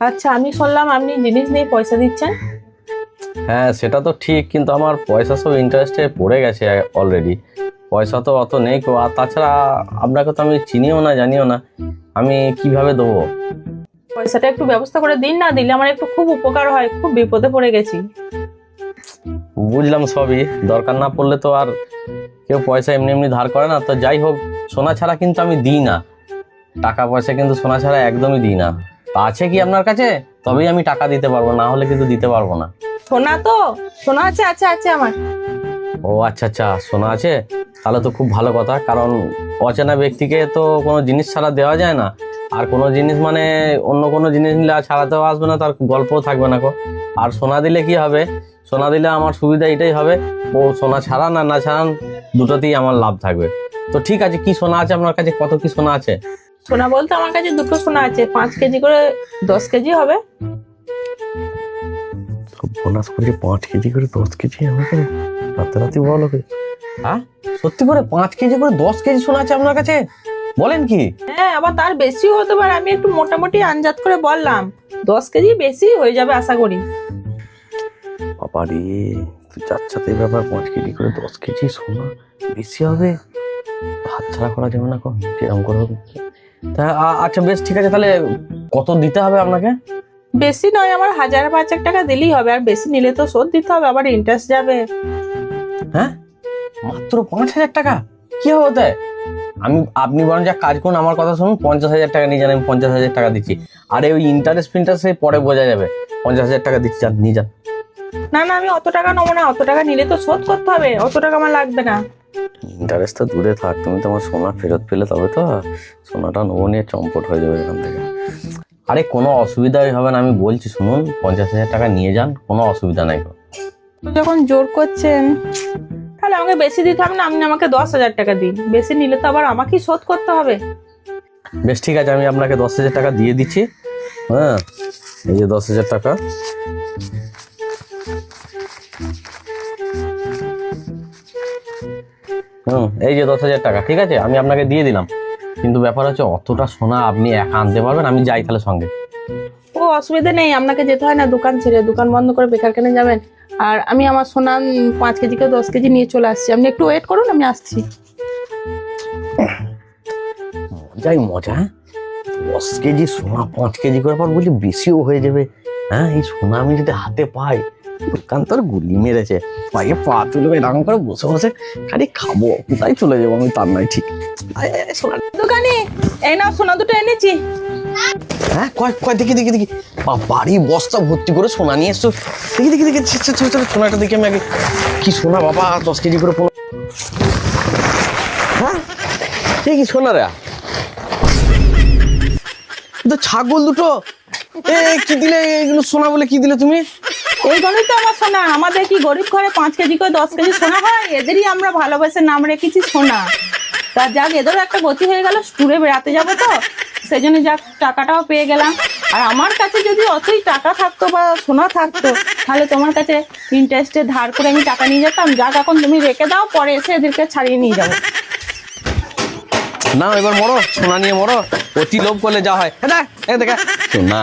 আচ্ছা, আমি শুনলাম আপনি জিনিস নিয়ে পয়সা দিচ্ছেন। হ্যাঁ সেটা তো ঠিক, কিন্তু আমার পয়সা সব ইন্টারেস্টে পড়ে গেছে অলরেডি। পয়সা তো অত নেই কো, আর তাছাড়া আপনাকে তো আমি চিনিও না জানিও না, আমি কিভাবে দেবো? পয়সাটা একটু ব্যবস্থা করে দিন, না দিলে আমার একটু খুব উপকার হয়, খুব বিপদে পড়ে গেছি। বুঝলাম সবই, দরকার না পড়লে তো আর কেউ পয়সা এমনি এমনি ধার করে না। তো যাই হোক, সোনা ছাড়া কিন্তু আমি দিই না, টাকা পয়সা কিন্তু সোনা ছাড়া একদমই দিই না। তা আছে কি আপনার কাছে? তবেই আমি টাকা দিতে পারবো, না হলে কিন্তু দিতে পারবো না। সোনা তো, সোনা আছে আছে আছে আমার। ও আচ্ছা আচ্ছা, সোনা আছে, তাহলে তো খুব ভালো কথা। কারণ অচেনা ব্যক্তিকে তো কোনো জিনিস ছাড়া দেওয়া যায় না। আর কোনো জিনিস মানে অন্য কোনো জিনিস নিলে আর ছাড়াতেও আসবে না, তার গল্পও থাকবে না কো। আর সোনা দিলে কি হবে, সোনা দিলে আমার সুবিধা এটাই হবে, ও সোনা ছাড়ান আর না ছাড়ান দুটোতেই আমার লাভ থাকবে। তো ঠিক আছে, কি সোনা আছে আপনার কাছে? কত কি সোনা আছে? সোনা বলতে আমার কাছে দুটো সোনা আছে, 5 কেজি করে, 10 কেজি হবে। বোনাস করে 5 কেজি করে 10 কেজি আমাকে রাতারাতি বলো? হ্যাঁ সত্যি করে 5 কেজি করে 10 কেজি সোনা আছে আপনার কাছে? বলেন কি? হ্যাঁ, আবার তার বেশিও হতে পারে, আমি একটু মোটামুটি আন্দাজ করে বললাম। 10 কেজি বেশি হয়ে যাবে আশা করি। বাবা রে, তুই যাচ্ছাতে ব্যাপার, 5 কেজি করে 10 কেজি সোনা বেশি হবে, হাত ছাড়া করা যাবে না কম, এরকম করে হবে। তা আচ্ছা বেশ ঠিক আছে, তাহলে কত দিতে হবে আপনাকে? বেশি নয়, আমার 1000-5,000 টাকা দিলেই হবে, আর বেশি নিলে তো শোধ দিতে হবে, আবার ইন্টারেস্ট যাবে। হ্যাঁ মাত্র 5,000 টাকা? কি হবে তাই? আপনি বরং যা কাজ করুন, আমার কথা শুনুন, 50,000 টাকা নিয়ে যান, আমি 50,000 টাকা দিচ্ছি। আরে ওই ইন্টারেস্ট ফিন্টারেস্ট পরে বোঝা যাবে, 50,000 টাকা দিচ্ছি, যান নিয়ে যান। না না, আমি অত টাকা নেবো না, অত টাকা নিলে তো শোধ করতে হবে, অত টাকা আমার লাগবে না। ইন্টারেস্ট তো দূরে থাক, তুমি তো আমার সোনা ফেরত পেলে তবে তো। সোনাটা নেবো নিয়ে চম্পট হয়ে যাবে এখান থেকে। আরে কোনো অসুবিধাই হবে না, আমি বলছি শুনুন, 50,000 টাকা নিয়ে যান, কোনো অসুবিধা নাই। তো যখন জোর করছেন, তাহলে আমাকে বেশি দিতে হবে না, আপনি আমাকে 10,000 টাকা দিন, বেশি নিলে তো আবার আমাকেই শোধ করতে হবে। বেশ ঠিক আছে, আমি আপনাকে 10,000 টাকা দিয়ে দিচ্ছি। হ্যাঁ এই যে 10,000 টাকা। এই যে 10,000 টাকা, ঠিক আছে, আমি আপনাকে দিয়ে দিলাম। কিন্তু ব্যাপার হচ্ছে, অতটা সোনা আপনি একা আনতে পারবেন? আমি যাই তাহলে সঙ্গে? ও অসুবিধা নেই, আপনাকে যেতে হয় না দোকান ছেড়ে, দোকান বন্ধ করে বেকার কেন যাবেন। আর আমি আমার সোনা 5 কেজি কে 10 কেজি নিয়ে চলে আসছি, আপনি একটু ওয়েট করুন, আমি আসছি। মজাই মজা, 10 কেজি সোনা 5 কেজি করে, পর বলছি বেশিও হয়ে যাবে। হ্যাঁ এই সোনা আমি যদি হাতে পাই, দোকান তো আর গুলি মেরেছে, পায়ে পা তুলবে এরকম করে বসে বসে খালি খাবো, কোথায় চলে যাবো আমি তার নয় ঠিক। সোনা দোকানে এই নাও, সোনা দুটো এনেছি। হ্যাঁ কয় কয়, দেখি দেখি দেখি, বাড়ি বস্তা ভর্তি করে সোনা নিয়ে এসছো। দেখি দেখি দেখি, সোনাটা দেখি আমি আগে। কি সোনা বাবা, 10 কেজি করে হ্যাঁ কি সোনা রে? তো ছাগল দুটো, কি দিলে এগুলো? সোনা বলে কি দিলে তুমি? এইগুলোই তো আমার সোনা, আমাদের কি গরিব ঘরে 5 কেজি করে 10 কেজি সোনা হয়? এদেরই আমরা ভালোবেসে নাম রেখেছি সোনা। তা যাক, এদেরও একটা গতি হয়ে গেল, ট্যুরে বেড়াতে যাবো তো, সেই জন্য যাক টাকাটাও পেয়ে গেলাম। আর আমার কাছে যদি অতই টাকা থাকতো বা সোনা থাকতো, তাহলে তোমার কাছে ইন্টারেস্টে ধার করে আমি টাকা নিয়ে যেতাম। যাক এখন তুমি রেখে দাও, পরে এসে এদেরকে ছাড়িয়ে নিয়ে যাবো। না এবার মরো, সোনা নিয়ে মরো, অতি লোভ করলে যা হয়। দেখা সোনা